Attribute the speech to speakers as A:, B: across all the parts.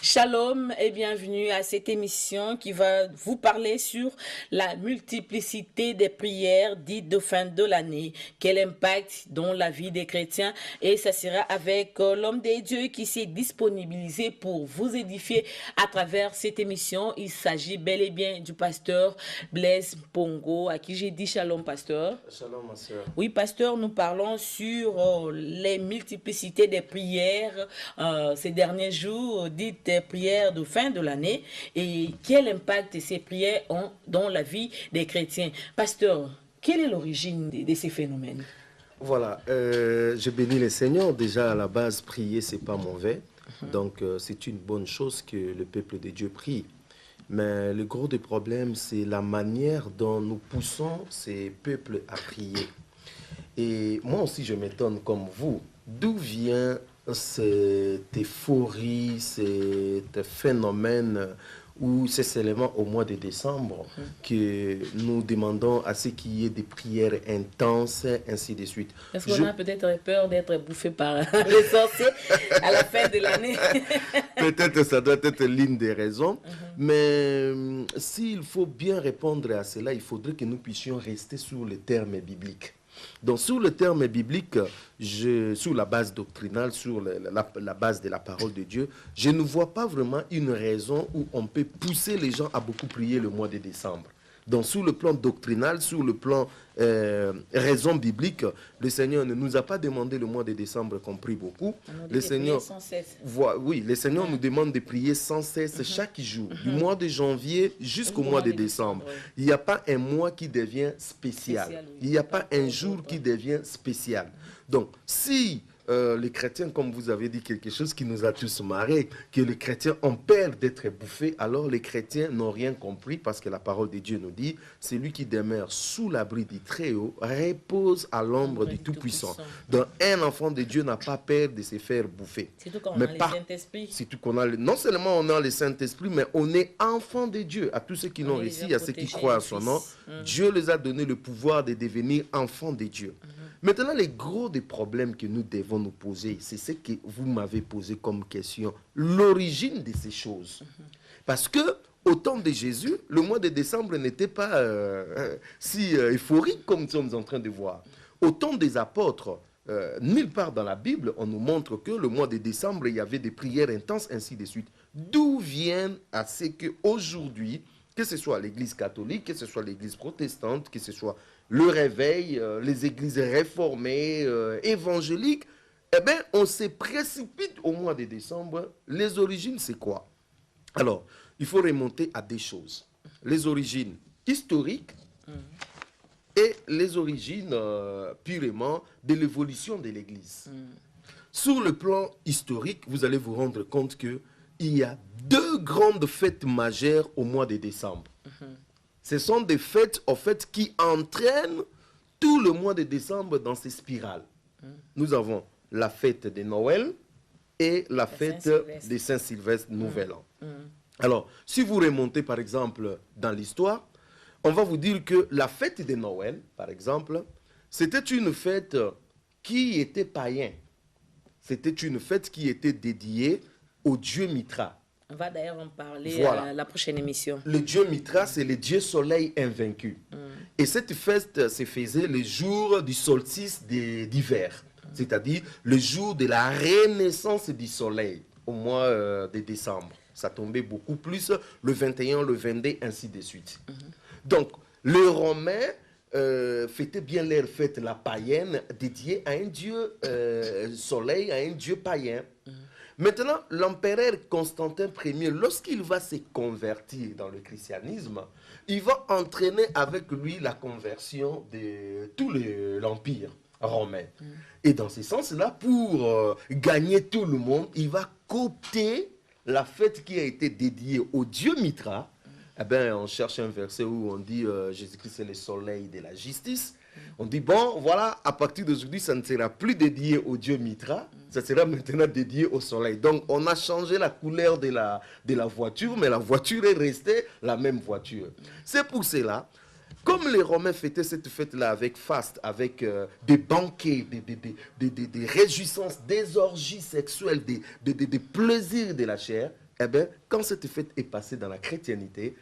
A: Shalom et bienvenue à cette émission qui va vous parler sur la multiplicité des prières dites de fin de l'année, quel impact dans la vie des chrétiens, et ça sera avec l'homme des dieux qui s'est disponibilisé pour vous édifier à travers cette émission. Il s'agit bel et bien du pasteur Blaise Pongo, à qui j'ai dit shalom pasteur.
B: Shalom ma soeur.
A: Oui pasteur, nous parlons sur les multiplicités des prières ces derniers jours, dites prières de fin de l'année, et quel impact ces prières ont dans la vie des chrétiens. Pasteur, quelle est l'origine de ces phénomènes?
B: Voilà, je bénis le Seigneur. Déjà à la base, prier, c'est pas mauvais. Donc c'est une bonne chose que le peuple de Dieu prie. Mais le gros des problèmes, c'est la manière dont nous poussons ces peuples à prier. Et moi aussi, je m'étonne comme vous. D'où vient cette euphorie, cet phénomène où c'est seulement au mois de décembre que nous demandons à ce qu'il y ait des prières intenses, ainsi de suite.
A: Est-ce qu'on a peut-être peur d'être bouffé par les sorciers à la fin de l'année?
B: Peut-être ça doit être l'une des raisons. Mais s'il faut bien répondre à cela, il faudrait que nous puissions rester sur le terme biblique. Donc, sur le terme biblique, sur la base doctrinale, sur la base de la parole de Dieu, je ne vois pas vraiment une raison où on peut pousser les gens à beaucoup prier le mois de décembre. Donc, sur le plan doctrinal, sur le plan raison biblique, le Seigneur ne nous a pas demandé le mois de décembre qu'on prie beaucoup. Le Seigneur, oui, le Seigneur nous demande de prier sans cesse chaque jour, du mois de janvier jusqu'au mois de décembre. Il n'y a pas un mois qui devient spécial. Il n'y a pas un jour qui devient spécial. Donc, si les chrétiens, comme vous avez dit quelque chose qui nous a tous marrés, que les chrétiens ont peur d'être bouffés, alors les chrétiens n'ont rien compris parce que la parole de Dieu nous dit, celui qui demeure sous l'abri du Très-Haut repose à l'ombre du Tout-Puissant. Donc un enfant de Dieu n'a pas peur de se faire bouffer.
A: Surtout quand on a le Saint-Esprit.
B: Surtout qu'on a non seulement on a le Saint-Esprit, mais on est enfant de Dieu. À tous ceux qui l'ont réussi, à ceux qui croient à son nom, Dieu les a donné le pouvoir de devenir enfants de Dieu. Maintenant, les gros des problèmes que nous devons nous poser, c'est ce que vous m'avez posé comme question, l'origine de ces choses. Parce que, au temps de Jésus, le mois de décembre n'était pas si euphorique comme nous sommes en train de voir. Au temps des apôtres, nulle part dans la Bible, on nous montre que le mois de décembre, il y avait des prières intenses, ainsi de suite. D'où vient à ce qu'aujourd'hui, que ce soit l'Église catholique, que ce soit l'Église protestante, que ce soit le réveil, les églises réformées, évangéliques, eh bien, on se précipite au mois de décembre. Les origines, c'est quoi? Alors, il faut remonter à des choses. Les origines historiques et les origines purement de l'évolution de l'Église. Sur le plan historique, vous allez vous rendre compte qu'il y a deux grandes fêtes majeures au mois de décembre. Ce sont des fêtes, en fait, qui entraînent tout le mois de décembre dans ces spirales. Nous avons la fête de Noël et la fête de Saint-Sylvestre, Nouvel An. Alors, si vous remontez, par exemple, dans l'histoire, on va vous dire que la fête de Noël, par exemple, c'était une fête qui était païen. C'était une fête qui était dédiée au dieu Mitra.
A: On va d'ailleurs en parler à la prochaine émission.
B: Le dieu Mitra, c'est le dieu soleil invaincu. Et cette fête se faisait le jour du solstice d'hiver, c'est-à-dire le jour de la renaissance du soleil, au mois de décembre. Ça tombait beaucoup plus le 21, le 22, ainsi de suite. Donc, les Romains fêtaient bien leur fête, la païenne, dédiée à un dieu soleil, à un dieu païen. Maintenant, l'empereur Constantin Ier, lorsqu'il va se convertir dans le christianisme, il va entraîner avec lui la conversion de tout l'empire romain. Et dans ce sens-là, pour gagner tout le monde, il va coopter la fête qui a été dédiée au dieu Mitra. Eh bien, on cherche un verset où on dit Jésus-Christ c'est le soleil de la justice. On dit, bon, voilà, à partir d'aujourd'hui, ça ne sera plus dédié au dieu Mitra, ça sera maintenant dédié au soleil. Donc, on a changé la couleur de la voiture, mais la voiture est restée la même voiture. C'est pour cela, comme les Romains fêtaient cette fête-là avec faste, avec des banquets, des réjouissances, des orgies sexuelles, des plaisirs de la chair, eh bien, quand cette fête est passée dans la chrétienté,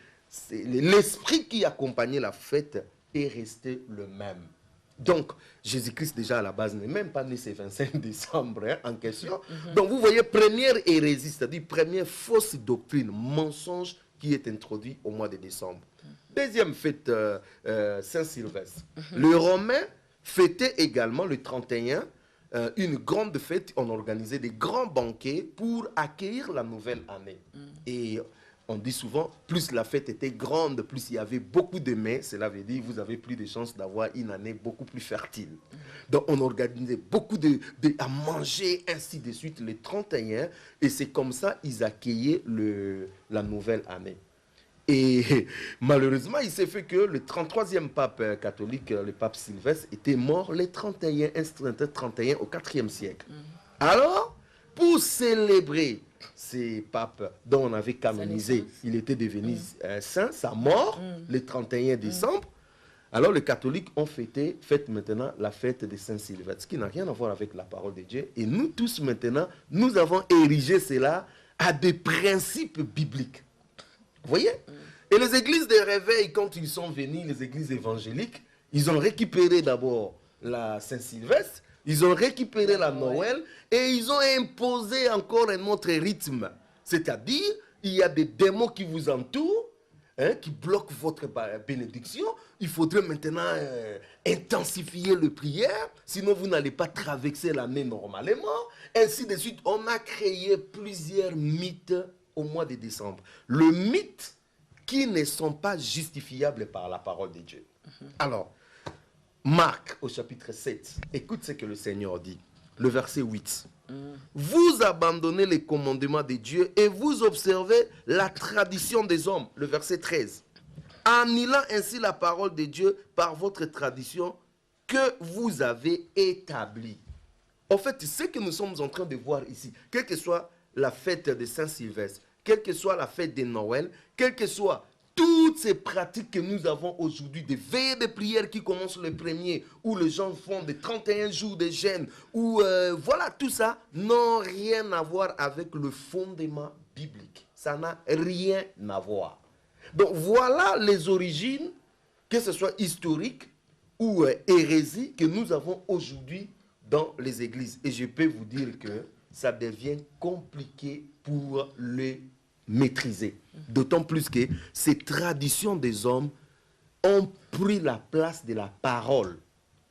B: l'esprit qui accompagnait la fête est resté le même. Donc, Jésus-Christ, déjà à la base, n'est même pas né ce 25 décembre en question. Donc, vous voyez, première hérésie, c'est-à-dire première fausse doctrine, mensonge qui est introduit au mois de décembre. Deuxième fête, Saint-Sylvestre. Les Romains fêtaient également le 31 une grande fête. On organisait des grands banquets pour accueillir la nouvelle année. Et on dit souvent, plus la fête était grande, plus il y avait beaucoup de mets, cela veut dire que vous avez plus de chances d'avoir une année beaucoup plus fertile. Donc on organisait beaucoup à manger, ainsi de suite, le 31, et c'est comme ça qu'ils accueillaient la nouvelle année. Et malheureusement, il s'est fait que le 33e pape catholique, le pape Sylvestre, était mort le 31 au 4e siècle. Alors, pour célébrer ces papes dont on avait canonisé, il était devenu saint, sa mort, le 31 décembre, alors les catholiques ont fête maintenant la fête de Saint-Sylvestre, ce qui n'a rien à voir avec la parole de Dieu. Et nous tous maintenant, nous avons érigé cela à des principes bibliques. Vous voyez? Et les églises de réveil, quand ils sont venus, les églises évangéliques, ils ont récupéré d'abord la Saint-Sylvestre, ils ont récupéré la Noël et ils ont imposé encore un autre rythme. C'est-à-dire, il y a des démons qui vous entourent, qui bloquent votre bénédiction. Il faudrait maintenant intensifier les prières, sinon vous n'allez pas traverser l'année normalement. Ainsi de suite, on a créé plusieurs mythes au mois de décembre. Le mythe qui ne sont pas justifiables par la parole de Dieu. Alors, Marc au chapitre 7, écoute ce que le Seigneur dit, le verset 8. Vous abandonnez les commandements de Dieu et vous observez la tradition des hommes, le verset 13. Annihilant ainsi la parole de Dieu par votre tradition que vous avez établie. En fait, ce que nous sommes en train de voir ici, quelle que soit la fête de Saint-Sylvestre, quelle que soit la fête de Noël, quelles que soient toutes ces pratiques que nous avons aujourd'hui, des veillées de prière qui commencent le premier, où les gens font des 31 jours de jeûne, où voilà, tout ça n'a rien à voir avec le fondement biblique. Ça n'a rien à voir. Donc voilà les origines, que ce soit historique ou hérésie, que nous avons aujourd'hui dans les églises. Et je peux vous dire que ça devient compliqué pour les maîtriser. D'autant plus que ces traditions des hommes ont pris la place de la parole.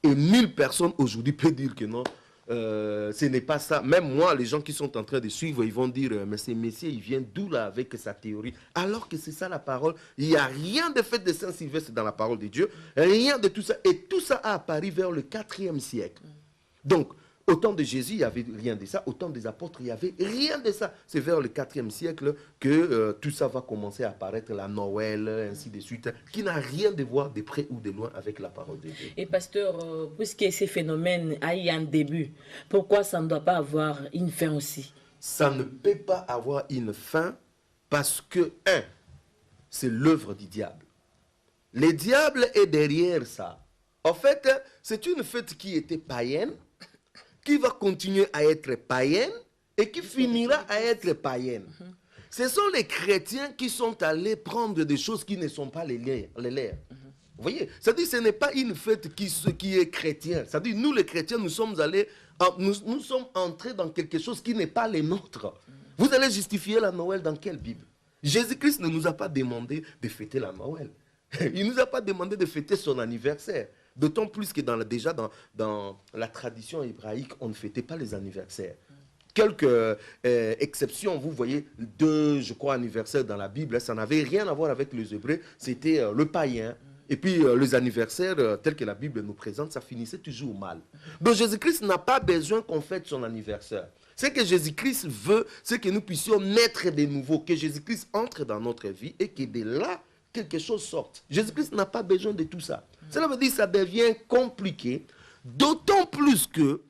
B: Et 1000 personnes aujourd'hui peuvent dire que non, ce n'est pas ça. Même moi, les gens qui sont en train de suivre, ils vont dire, mais ce messieurs, il vient d'où là avec sa théorie? Alors que c'est ça la parole. Il n'y a rien de fait de Saint-Sylvestre dans la parole de Dieu. Rien de tout ça. Et tout ça a apparu vers le 4e siècle. Donc, au temps de Jésus, il n'y avait rien de ça. Au temps des apôtres, il n'y avait rien de ça. C'est vers le 4e siècle que tout ça va commencer à apparaître, la Noël, ainsi de suite, qui n'a rien de voir de près ou de loin avec la parole de Dieu.
A: Et pasteur, puisque ces phénomènes a eu un début, pourquoi ça ne doit pas avoir une fin aussi?
B: Ça ne peut pas avoir une fin parce que, c'est l'œuvre du diable. Le diable est derrière ça. En fait, c'est une fête qui était païenne, qui va continuer à être païenne et qui finira à être païenne. Ce sont les chrétiens qui sont allés prendre des choses qui ne sont pas les leurs. Vous voyez, c'est-à-dire que ce n'est pas une fête qui est chrétienne. C'est-à-dire nous les chrétiens, nous sommes entrés dans quelque chose qui n'est pas les nôtres. Vous allez justifier la Noël dans quelle Bible? Jésus-Christ ne nous a pas demandé de fêter la Noël. Il ne nous a pas demandé de fêter son anniversaire. D'autant plus que déjà dans la tradition hébraïque, on ne fêtait pas les anniversaires. Quelques exceptions, vous voyez, 2, je crois, anniversaires dans la Bible, ça n'avait rien à voir avec les Hébreux, c'était le païen. Et puis les anniversaires, tels que la Bible nous présente, ça finissait toujours mal. Donc Jésus-Christ n'a pas besoin qu'on fête son anniversaire. Ce que Jésus-Christ veut, c'est que nous puissions naître de nouveau, que Jésus-Christ entre dans notre vie et que de là, quelque chose sorte. Jésus-Christ n'a pas besoin de tout ça. Cela veut dire que ça devient compliqué, d'autant plus que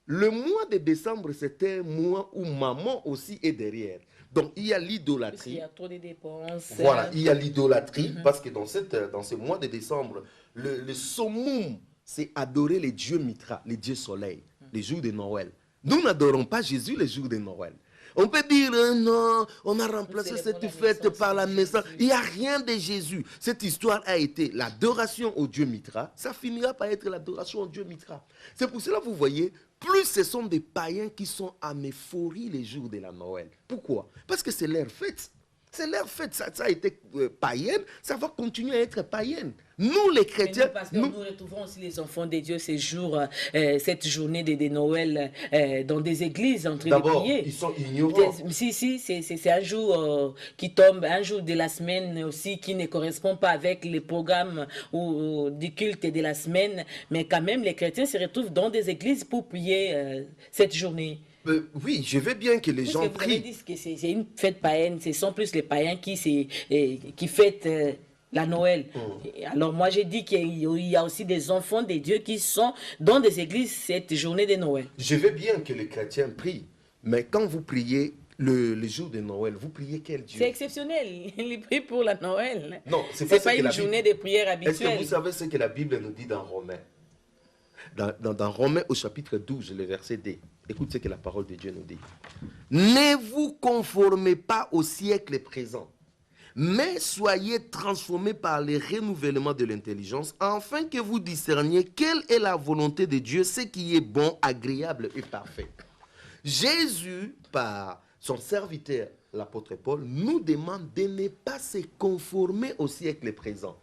B: le mois de décembre, c'est un mois où maman aussi est derrière. Donc, il y a l'idolâtrie.
A: Il y a trop de dépenses.
B: Voilà, il y a l'idolâtrie, parce que dans ce mois de décembre, le summum, c'est adorer les dieux Mitra, les dieux soleil, les jours de Noël. Nous n'adorons pas Jésus les jours de Noël. On peut dire, non, on a remplacé cette fête par la naissance. Il n'y a rien de Jésus. Cette histoire a été l'adoration au Dieu Mithra. Ça finira par être l'adoration au Dieu Mithra. C'est pour cela, vous voyez, plus ce sont des païens qui sont en euphorie les jours de la Noël. Pourquoi? Parce que c'est leur fête. C'est leur fête, ça a été païenne, ça va continuer à être païenne. Nous, les chrétiens...
A: Nous retrouvons aussi les enfants de Dieu ces jours, cette journée de Noël dans des églises en train de prier.
B: D'abord, ils sont ignorants.
A: Si, c'est un jour qui tombe, un jour de la semaine aussi qui ne correspond pas avec les programmes ou du culte de la semaine. Mais quand même, les chrétiens se retrouvent dans des églises pour prier cette journée.
B: Oui, je veux bien que les gens
A: prient. Vous avez dit que c'est une fête païenne, ce sont plus les païens qui fêtent la Noël. Alors moi j'ai dit qu'il y a aussi des enfants de Dieu qui sont dans des églises cette journée de Noël.
B: Je veux bien que les chrétiens prient, mais quand vous priez le jour de Noël, vous priez quel Dieu?
A: C'est exceptionnel, ils prient pour la Noël.
B: Non, c'est
A: pas une journée de prière habituelle.
B: Est-ce que vous savez ce que la Bible nous dit dans Romains? Dans Romains au chapitre 12, le verset D. Écoute ce que la parole de Dieu nous dit. Ne vous conformez pas au siècle présent, mais soyez transformés par le renouvellement de l'intelligence, afin que vous discerniez quelle est la volonté de Dieu, ce qui est bon, agréable et parfait. Jésus, par son serviteur, l'apôtre Paul, nous demande de ne pas se conformer au siècle présent.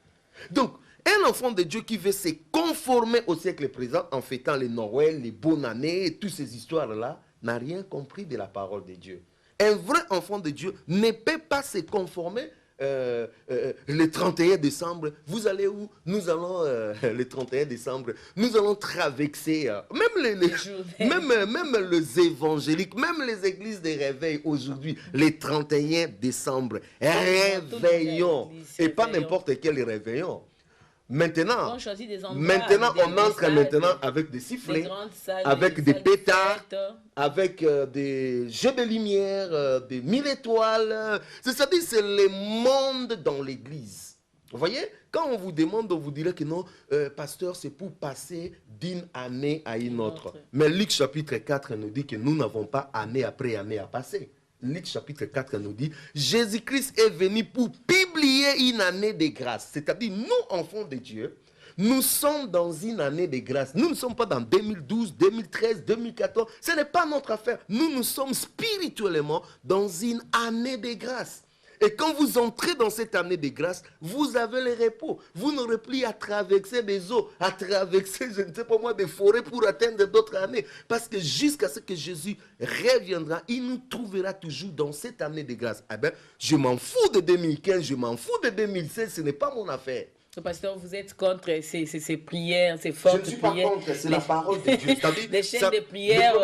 B: Donc, un enfant de Dieu qui veut se conformer au siècle présent en fêtant les Noël, les bonnes années, et toutes ces histoires-là, n'a rien compris de la parole de Dieu. Un vrai enfant de Dieu ne peut pas se conformer le 31 décembre. Vous allez où? Nous allons, le 31 décembre, nous allons traverser, même les évangéliques, même les églises de réveil aujourd'hui, le 31 décembre, réveillons, et pas n'importe quel réveillon. Maintenant, on entre maintenant avec des sifflets, avec des pétards, avec des jeux de lumière, des 1000 étoiles. C'est-à-dire c'est le monde dans l'église. Vous voyez, quand on vous demande, on vous dirait que non, pasteur, c'est pour passer d'une année à une autre. Mais Luc chapitre 4 nous dit que nous n'avons pas année après année à passer. Luc chapitre 4 nous dit, Jésus-Christ est venu pour publier une année de grâce. C'est-à-dire, nous, enfants de Dieu, nous sommes dans une année de grâce. Nous ne sommes pas dans 2012, 2013, 2014. Ce n'est pas notre affaire. Nous sommes spirituellement dans une année de grâce. Et quand vous entrez dans cette année de grâce, vous avez le repos. Vous n'aurez plus à traverser des eaux, à traverser, je ne sais pas moi, des forêts pour atteindre d'autres années. Parce que jusqu'à ce que Jésus reviendra, il nous trouvera toujours dans cette année de grâce. Eh bien, je m'en fous de 2015, je m'en fous de 2016, ce n'est pas mon affaire.
A: Pasteur, vous êtes contre ces prières, ces fortes prières?
B: Je ne suis pas contre, c'est la parole de Dieu.
A: Des chaînes de prières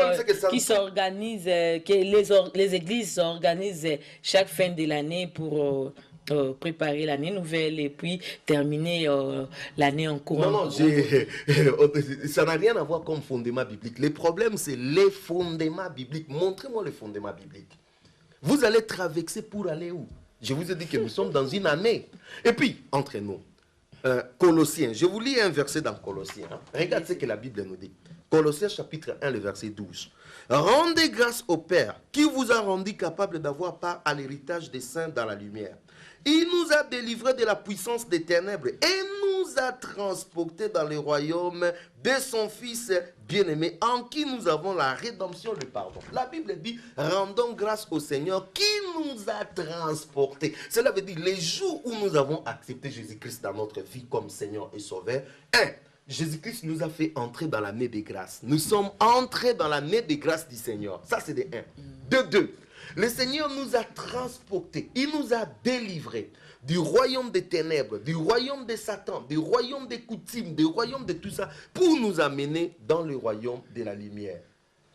A: qui s'organisent, que les églises s'organisent chaque fin de l'année pour préparer l'année nouvelle et puis terminer l'année en cours.
B: Non, ça n'a rien à voir comme fondement biblique. Le problème, c'est les fondements bibliques. Montrez-moi les fondements bibliques. Vous allez traverser pour aller où? Je vous ai dit que nous sommes dans une année. Et puis, entre nous, Colossiens, je vous lis un verset dans Colossiens. Regarde ce que la Bible nous dit. Colossiens chapitre 1, le verset 12. Rendez grâce au Père qui vous a rendu capable d'avoir part à l'héritage des saints dans la lumière. Il nous a délivrés de la puissance des ténèbres et nous a transportés dans le royaume de son Fils bien-aimé, en qui nous avons la rédemption, le pardon. La Bible dit, rendons grâce au Seigneur qui nous a transportés. Cela veut dire, les jours où nous avons accepté Jésus-Christ dans notre vie comme Seigneur et Sauveur, Jésus-Christ nous a fait entrer dans l'année des grâces. Nous sommes entrés dans l'année des grâces du Seigneur. Ça, c'est de 1. De 2. Le Seigneur nous a transportés, il nous a délivrés du royaume des ténèbres, du royaume de Satan, du royaume des coutumes, du royaume de tout ça, pour nous amener dans le royaume de la lumière.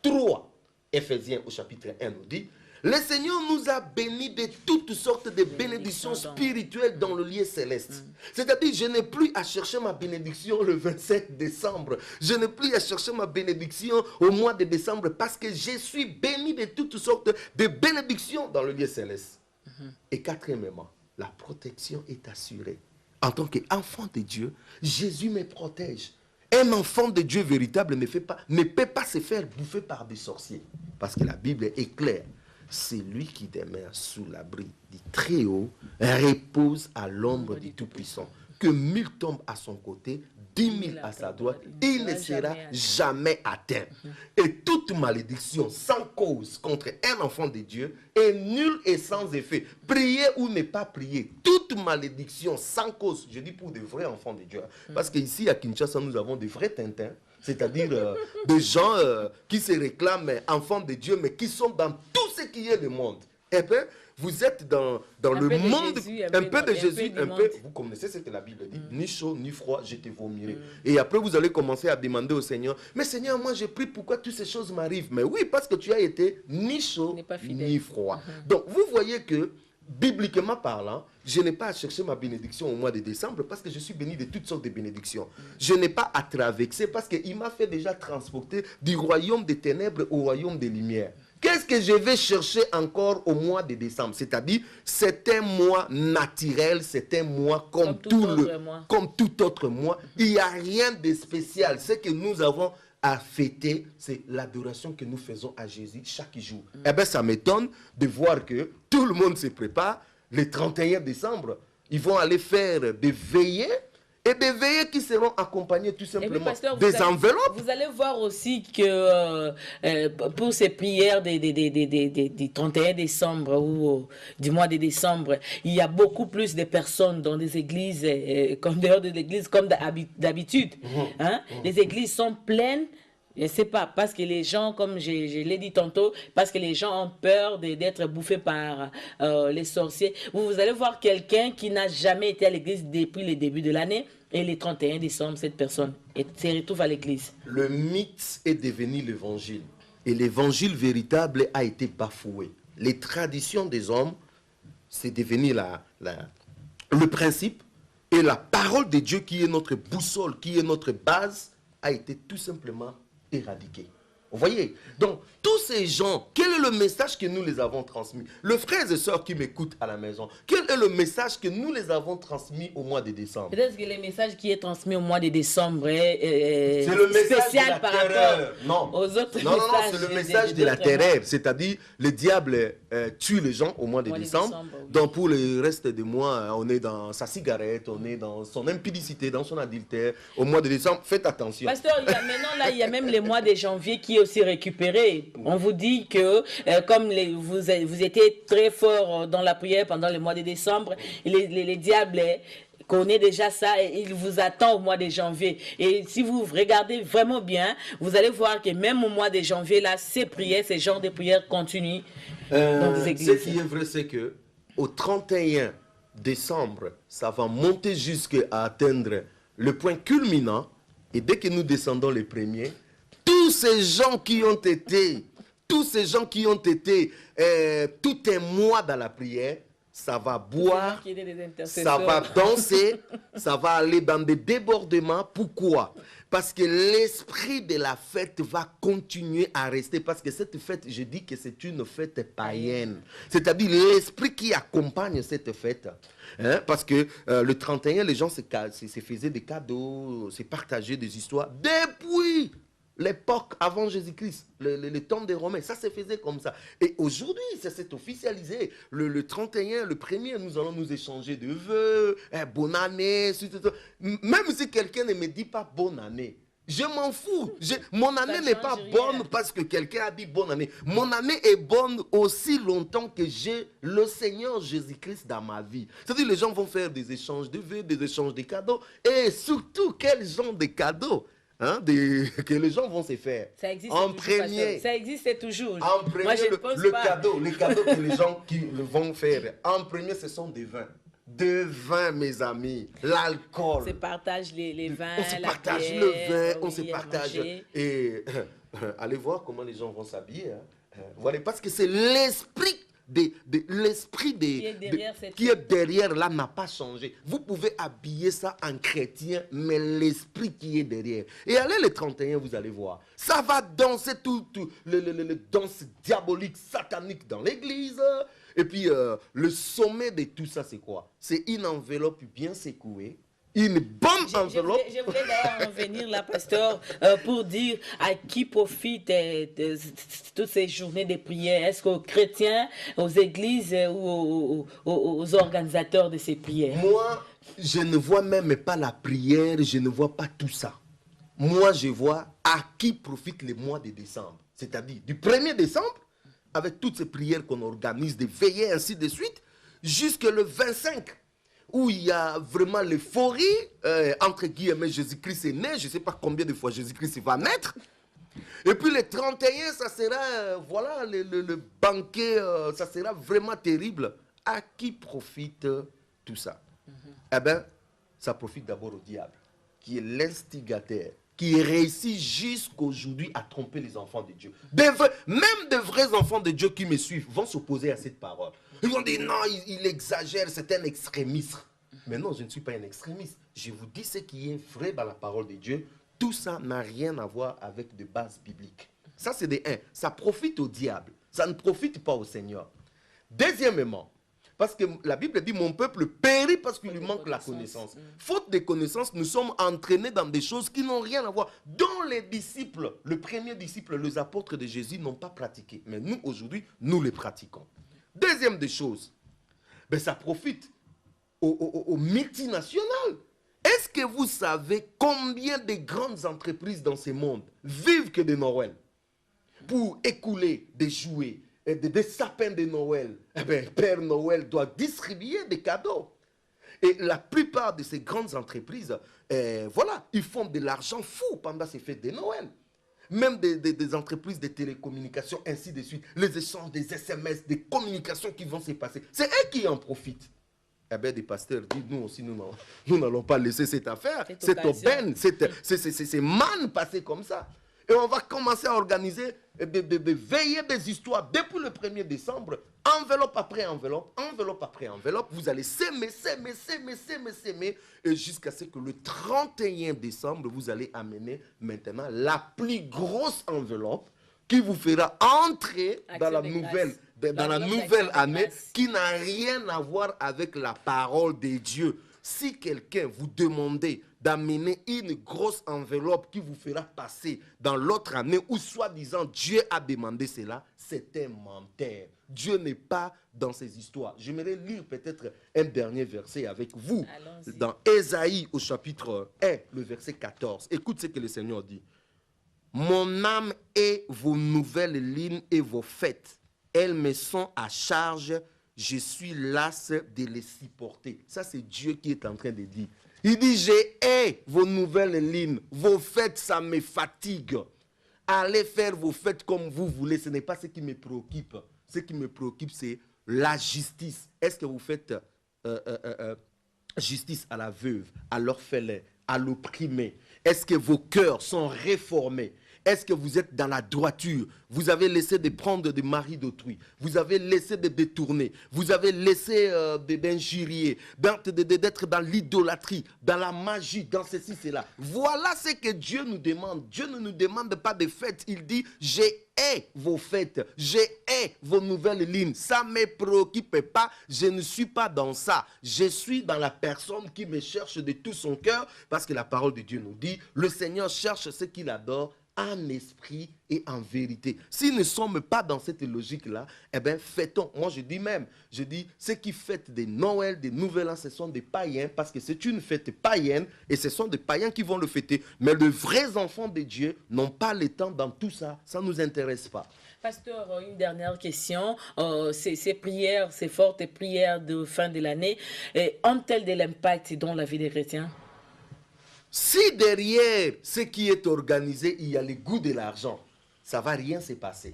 B: 3. Éphésiens au chapitre 1 nous dit, le Seigneur nous a bénis de toutes sortes de bénédictions spirituelles dans le lieu céleste. C'est-à-dire, je n'ai plus à chercher ma bénédiction le 27 décembre. Je n'ai plus à chercher ma bénédiction au mois de décembre parce que je suis béni de toutes sortes de bénédictions dans le lieu céleste. Et quatrièmement, la protection est assurée. En tant qu'enfant de Dieu, Jésus me protège. Un enfant de Dieu véritable ne peut pas se faire bouffer par des sorciers. Parce que la Bible est claire. C'est lui qui demeure sous l'abri du Très-Haut, repose à l'ombre du Tout-Puissant. Que 1000 tombent à son côté, 10 000 à sa droite, il ne sera jamais atteint. Et toute malédiction sans cause contre un enfant de Dieu est nulle et sans effet. Prier ou ne pas prier, toute malédiction sans cause, je dis pour des vrais enfants de Dieu. Parce qu'ici à Kinshasa, nous avons des vrais Tintins, c'est-à-dire des gens qui se réclament enfants de Dieu, mais qui sont dans tout ce qui est le monde. Eh bien, vous êtes dans le monde, un peu de Jésus, vous connaissez ce que la Bible dit, ni chaud ni froid, je te vomirai. Et après vous allez commencer à demander au Seigneur, mais Seigneur, moi j'ai prie, pourquoi toutes ces choses m'arrivent? Mais oui, parce que tu as été ni chaud ni froid. Donc vous voyez que, bibliquement parlant, je n'ai pas à chercher ma bénédiction au mois de décembre parce que je suis béni de toutes sortes de bénédictions. Je n'ai pas à traverser parce qu'il m'a fait déjà transporter du royaume des ténèbres au royaume des lumières. Qu'est-ce que je vais chercher encore au mois de décembre? C'est-à-dire, c'est un mois naturel, c'est un mois comme tout autre mois. Il n'y a rien de spécial. Ce que nous avons à fêter, c'est l'adoration que nous faisons à Jésus chaque jour. Eh bien, ça m'étonne de voir que tout le monde se prépare. Le 31 décembre, ils vont aller faire des veillées. Et des veillées qui seront accompagnées tout simplement des enveloppes.
A: Vous allez voir aussi que pour ces prières du 31 décembre ou du mois de décembre, il y a beaucoup plus de personnes dans des églises, comme dehors de l'église, comme d'habitude. Les églises sont pleines. Je ne sais pas, parce que les gens, comme je l'ai dit tantôt, parce que les gens ont peur d'être bouffés par les sorciers. Vous allez voir quelqu'un qui n'a jamais été à l'église depuis le début de l'année, et le 31 décembre, cette personne se retrouve à l'église.
B: Le mythe est devenu l'évangile. Et l'évangile véritable a été bafoué. Les traditions des hommes, c'est devenu le principe. Et la parole de Dieu, qui est notre boussole, qui est notre base, a été tout simplement éradiqué. Vous voyez? Donc, tous ces gens, quel est le message que nous les avons transmis? Le frères et sœurs qui m'écoutent à la maison, quel est le message que nous les avons transmis au mois de décembre?
A: Peut-être que le message qui est transmis au mois de décembre est
B: le
A: spécial par rapport aux autres messages.
B: Non, c'est le message de la terreur. C'est-à-dire, le diable tue les gens au mois de décembre. Oui. Donc, pour le reste des mois, on est dans sa cigarette, on est dans son impudicité, dans son adultère. Au mois de décembre, faites attention.
A: Pasteur, il y a même les mois de janvier qui est aussi récupéré. On vous dit que comme vous étiez très fort dans la prière pendant le mois de décembre, les diables connaissent déjà ça et il vous attend au mois de janvier. Et si vous regardez vraiment bien, vous allez voir que même au mois de janvier, là, ces genres de prières continuent dans les églises.
B: Ce qui est vrai, c'est que au 31 décembre, ça va monter jusqu'à atteindre le point culminant. Et dès que nous descendons les premiers, tous ces gens qui ont été tout un mois dans la prière, ça va boire, ça va danser, ça va aller dans des débordements. Pourquoi? Parce que l'esprit de la fête va continuer à rester. Parce que cette fête, je dis que c'est une fête païenne. C'est-à-dire l'esprit qui accompagne cette fête. Hein? Parce que le 31, les gens se faisaient des cadeaux, se partageaient des histoires. Depuis l'époque avant Jésus-Christ, le temps des Romains, ça se faisait comme ça. Et aujourd'hui, ça s'est officialisé. Le 31, le premier, nous allons nous échanger de vœux, bonne année. Même si quelqu'un ne me dit pas bonne année, je m'en fous. Mon année n'est pas bonne parce que quelqu'un a dit bonne année. Mon année est bonne aussi longtemps que j'ai le Seigneur Jésus-Christ dans ma vie. C'est-à-dire les gens vont faire des échanges de vœux, des échanges de cadeaux. Et surtout, quel genre de cadeaux que les gens vont se faire.
A: Ça existe
B: en
A: toujours,
B: premier.
A: Ça existe toujours.
B: En premier, moi, les cadeaux que les gens vont faire. En premier, ce sont des vins. De vin, mes amis, l'alcool.
A: On se partage les vins,
B: on se partage le vin, on se partage. Et allez voir comment les gens vont s'habiller. Voilà, parce que c'est l'esprit qui est derrière là n'a pas changé. Vous pouvez habiller ça en chrétien, mais l'esprit qui est derrière. Et allez le 31, vous allez voir. Ça va danser tout le danse diabolique, satanique dans l'église. Et puis le sommet de tout ça, c'est quoi? C'est une enveloppe bien secouée une bonne enveloppe.
A: Je voulais d'ailleurs en venir là, pasteur, pour dire à qui profitent toutes ces journées de prière. Est-ce qu'aux chrétiens, aux églises ou aux organisateurs de ces prières?
B: Moi, je ne vois même pas la prière, je ne vois pas tout ça. Moi, je vois à qui profite le mois de décembre. C'est-à-dire du 1er décembre, avec toutes ces prières qu'on organise, des veillées, ainsi de suite, jusqu'au 25, où il y a vraiment l'euphorie, entre guillemets, Jésus-Christ est né, je ne sais pas combien de fois Jésus-Christ va naître. Et puis le 31, ça sera, voilà, le banquet, ça sera vraiment terrible. À qui profite tout ça? Eh bien, ça profite d'abord au diable, qui est l'instigateur, qui réussit jusqu'aujourd'hui à tromper les enfants de Dieu. Même de vrais enfants de Dieu qui me suivent vont s'opposer à cette parole. Ils vont dire non, il exagère, c'est un extrémiste. Mais non, je ne suis pas un extrémiste. Je vous dis ce qui est vrai dans la parole de Dieu. Tout ça n'a rien à voir avec des bases bibliques. Ça, c'est des 1. Ça profite au diable. Ça ne profite pas au Seigneur. Deuxièmement, parce que la Bible dit, mon peuple périt parce qu'il lui manque la connaissance. Faute de connaissance, nous sommes entraînés dans des choses qui n'ont rien à voir, dont les disciples, le premier disciple, les apôtres de Jésus n'ont pas pratiqué. Mais nous, aujourd'hui, nous les pratiquons. Deuxième des choses, ben, ça profite aux multinationales. Est-ce que vous savez combien de grandes entreprises dans ce monde vivent que de Noël pour écouler des jouets, des sapins de Noël? Eh bien, Père Noël doit distribuer des cadeaux. Et la plupart de ces grandes entreprises, voilà, ils font de l'argent fou pendant ces fêtes de Noël. Même des entreprises de télécommunications, ainsi de suite. Les échanges des SMS, des communications qui vont se passer. C'est eux qui en profitent. Eh bien, des pasteurs disent, nous aussi, nous n'allons pas laisser cette affaire, cette aubaine, ces mannes passer comme ça. Et on va commencer à organiser des veillées, des histoires depuis le 1er décembre, enveloppe après enveloppe, enveloppe après enveloppe. Vous allez s'aimer, et jusqu'à ce que le 31 décembre, vous allez amener maintenant la plus grosse enveloppe qui vous fera entrer dans la nouvelle année, qui n'a rien à voir avec la parole de Dieu. Si quelqu'un vous demandait d'amener une grosse enveloppe qui vous fera passer dans l'autre année, où soi-disant Dieu a demandé cela, c'est un menteur. Dieu n'est pas dans ces histoires. J'aimerais lire peut-être un dernier verset avec vous. Dans Ésaïe au chapitre 1, le verset 14. Écoute ce que le Seigneur dit. Mon âme est vos nouvelles lignes et vos fêtes. Elles me sont à charge. Je suis las de les supporter. Ça, c'est Dieu qui est en train de dire. Il dit, j'ai vos nouvelles lignes. Vos fêtes, ça me fatigue. Allez faire vos fêtes comme vous voulez. Ce n'est pas ce qui me préoccupe. Ce qui me préoccupe, c'est la justice. Est-ce que vous faites justice à la veuve, à l'orphelin, à l'opprimé? Est-ce que vos cœurs sont réformés? Est-ce que vous êtes dans la droiture? Vous avez laissé de prendre des maris d'autrui. Vous avez laissé de détourner. Vous avez laissé d'injurier, d'être dans l'idolâtrie, dans la magie, dans ceci, cela. Voilà ce que Dieu nous demande. Dieu ne nous demande pas de fêtes. Il dit, j'ai vos fêtes, j'ai vos nouvelles lignes. Ça ne me préoccupe pas. Je ne suis pas dans ça. Je suis dans la personne qui me cherche de tout son cœur, parce que la parole de Dieu nous dit, le Seigneur cherche ce qu'il adore en esprit et en vérité. Si nous ne sommes pas dans cette logique-là, eh bien, fêtons. Moi, je dis, ceux qui fêtent des Noël, des Nouvel An, ce sont des païens, parce que c'est une fête païenne, et ce sont des païens qui vont le fêter. Mais les vrais enfants de Dieu n'ont pas le temps dans tout ça. Ça ne nous intéresse pas.
A: Pasteur, une dernière question. Ces prières, ces fortes prières de fin de l'année, ont-elles de l'impact dans la vie des chrétiens?
B: Si derrière ce qui est organisé, il y a le goût de l'argent, ça ne va rien se passer.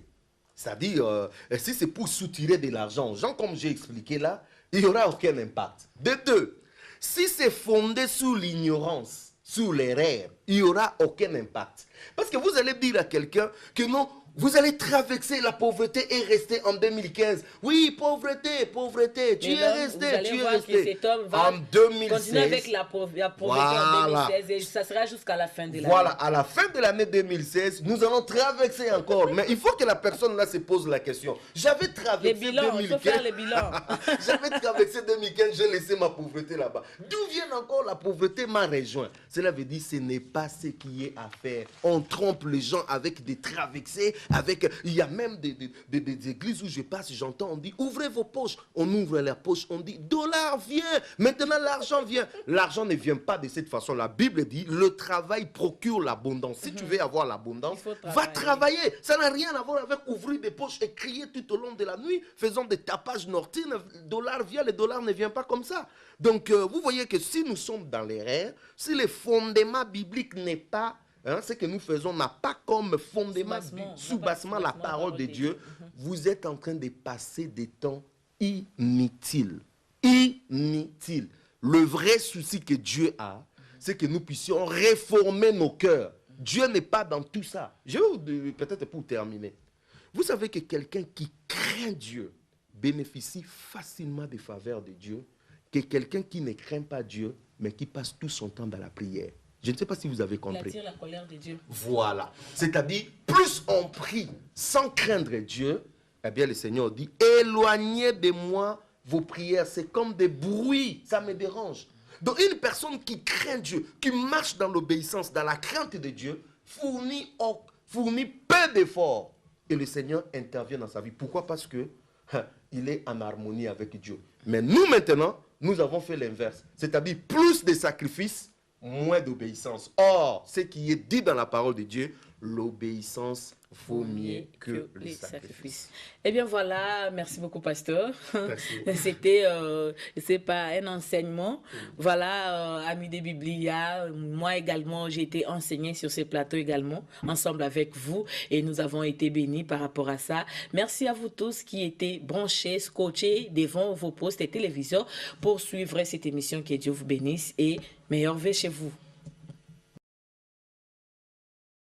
B: C'est-à-dire, si c'est pour soutirer de l'argent aux gens, comme j'ai expliqué là, il n'y aura aucun impact. De deux, si c'est fondé sur l'ignorance, sur l'erreur, il n'y aura aucun impact. Parce que vous allez dire à quelqu'un que non, Vous allez traverser la pauvreté et rester en 2015. Oui, pauvreté, pauvreté. Tu es resté, tu es resté.
A: Cet homme va
B: en 2016,
A: continuer avec la pauvreté en 2016 et ça sera jusqu'à la fin de l'année.
B: Voilà, à la fin de l'année 2016, nous allons traverser encore. Mais il faut que la personne là se pose la question. J'avais traversé 2015.
A: Il faut faire les bilans.
B: J'avais traversé 2015, j'ai laissé ma pauvreté là-bas. D'où vient encore la pauvreté m'a rejoint. Cela veut dire que ce n'est pas ce qui est à faire. On trompe les gens avec des traversées. Il y a même des églises où je passe, j'entends, on dit ouvrez vos poches. On ouvre les poches, on dit dollar vient. Maintenant l'argent vient. L'argent ne vient pas de cette façon. La Bible dit le travail procure l'abondance. Si tu veux avoir l'abondance, va travailler. Ça n'a rien à voir avec ouvrir des poches et crier tout au long de la nuit, faisant des tapages nocturnes. Le dollar vient, le dollar ne vient pas comme ça. Donc vous voyez que si nous sommes dans l'erreur, si le fondement biblique n'est pas ce que nous faisons n'a pas comme fondement, sous-bassement la parole de Dieu, vous êtes en train de passer des temps inutiles. Inutiles. Le vrai souci que Dieu a, c'est que nous puissions réformer nos cœurs. Dieu n'est pas dans tout ça. Je vais peut-être pour terminer. Vous savez que quelqu'un qui craint Dieu bénéficie facilement des faveurs de Dieu que quelqu'un qui ne craint pas Dieu, mais qui passe tout son temps dans la prière. Je ne sais pas si vous avez compris.
A: Il attire la colère de Dieu.
B: Voilà. C'est-à-dire, plus on prie sans craindre Dieu, eh bien le Seigneur dit, éloignez de moi vos prières. C'est comme des bruits, ça me dérange. Donc une personne qui craint Dieu, qui marche dans l'obéissance, dans la crainte de Dieu, fournit peu d'efforts. Et le Seigneur intervient dans sa vie. Pourquoi? Parce que il est en harmonie avec Dieu. Mais nous maintenant, nous avons fait l'inverse. C'est-à-dire plus de sacrifices, moins d'obéissance. Or, ce qui est dit dans la parole de Dieu, l'obéissance vaut mieux que les sacrifices.
A: Eh bien voilà, merci beaucoup pasteur. C'était c'est pas un enseignement. Voilà, amis de Biblia, moi également j'ai été enseigné sur ces plateaux également, ensemble avec vous, et nous avons été bénis par rapport à ça. Merci à vous tous qui étaient branchés, scotchés devant vos postes et téléviseurs pour suivre cette émission. Que Dieu vous bénisse et meilleur vœu chez vous.